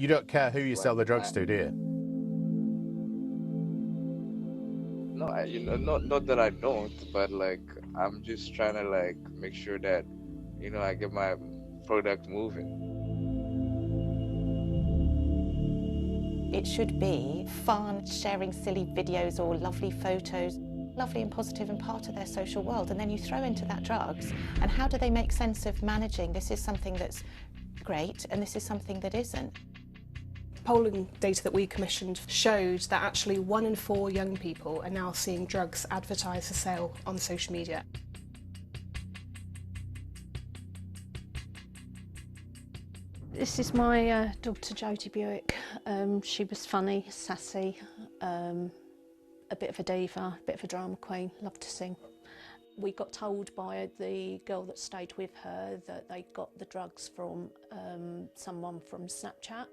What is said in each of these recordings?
You don't care who you sell the drugs to, do you? No, not that I don't, but like I'm just trying to like make sure that I get my product moving. It should be fun, sharing silly videos or lovely photos, lovely and positive and part of their social world. And then you throw into that drugs, and how do they make sense of managing this is something that's great and this is something that isn't? Polling data that we commissioned showed that actually 1 in 4 young people are now seeing drugs advertised for sale on social media. This is my daughter Jodie Buick. She was funny, sassy, a bit of a diva, a bit of a drama queen, loved to sing. We got told by the girl that stayed with her that they got the drugs from someone from Snapchat.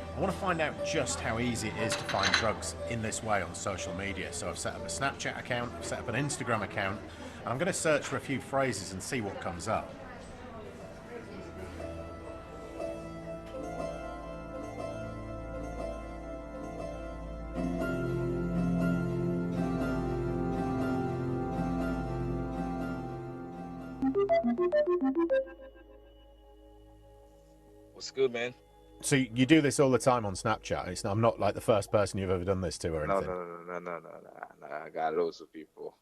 I want to find out just how easy it is to find drugs in this way on social media. So I've set up a Snapchat account, I've set up an Instagram account, and I'm going to search for a few phrases and see what comes up. What's good, man? So you do this all the time on Snapchat? I'm not like the first person you've ever done this to or anything? No. I got loads of people.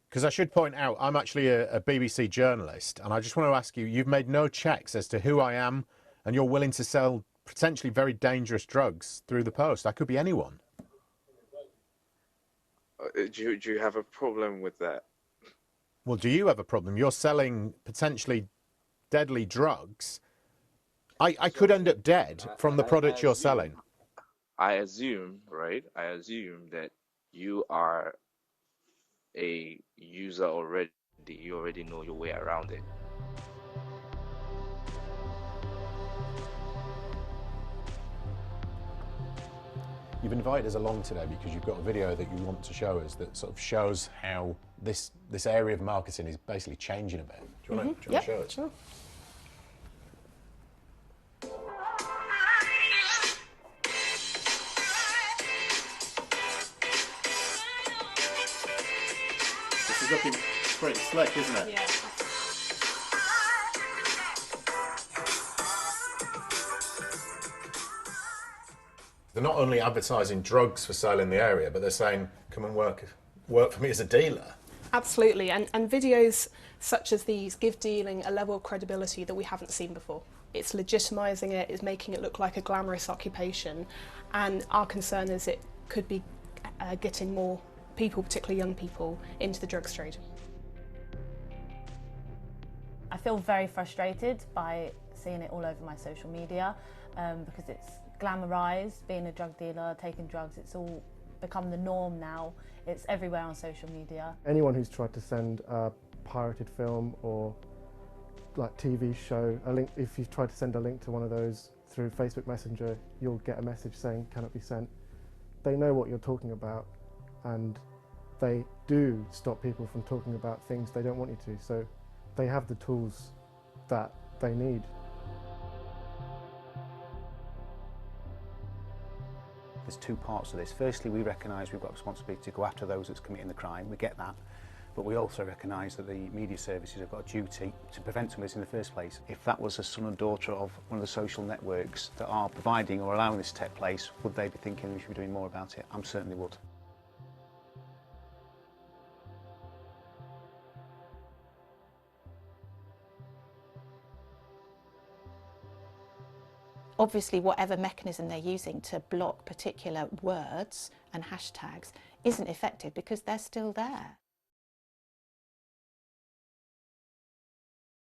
Because I should point out, I'm actually a BBC journalist, and I just want to ask you, you've made no checks as to who I am, and you're willing to sell potentially very dangerous drugs through the post. I could be anyone. Do you have a problem with that? Well, do you have a problem? You're selling potentially deadly drugs. I could end up dead from the products you're selling. I assume, right? I assume that you are a user already. You already know your way around it. You've invited us along today because you've got a video that you want to show us that sort of shows how this area of marketing is basically changing a bit. Do you want to show us? Sure. This is looking pretty slick, isn't it? Yeah. They're not only advertising drugs for sale in the area, but they're saying, come and work for me as a dealer. Absolutely, and videos such as these give dealing a level of credibility that we haven't seen before. It's legitimising it, it's making it look like a glamorous occupation, and our concern is it could be getting more people, particularly young people, into the drugs trade. I feel very frustrated by seeing it all over my social media because it's glamorised, being a drug dealer, taking drugs, it's all become the norm now. It's everywhere on social media. Anyone who's tried to send a pirated film or like TV show, a link, if you've tried to send a link to one of those through Facebook Messenger, you'll get a message saying cannot be sent. They know what you're talking about, and they do stop people from talking about things they don't want you to, so they have the tools that they need. There's two parts to this. Firstly, we recognise we've got a responsibility to go after those that's committing the crime. We get that. But we also recognise that the media services have got a duty to prevent some of this in the first place. If that was a son or daughter of one of the social networks that are providing or allowing this to take place, would they be thinking we should be doing more about it? I certainly would. Obviously, whatever mechanism they're using to block particular words and hashtags isn't effective because they're still there.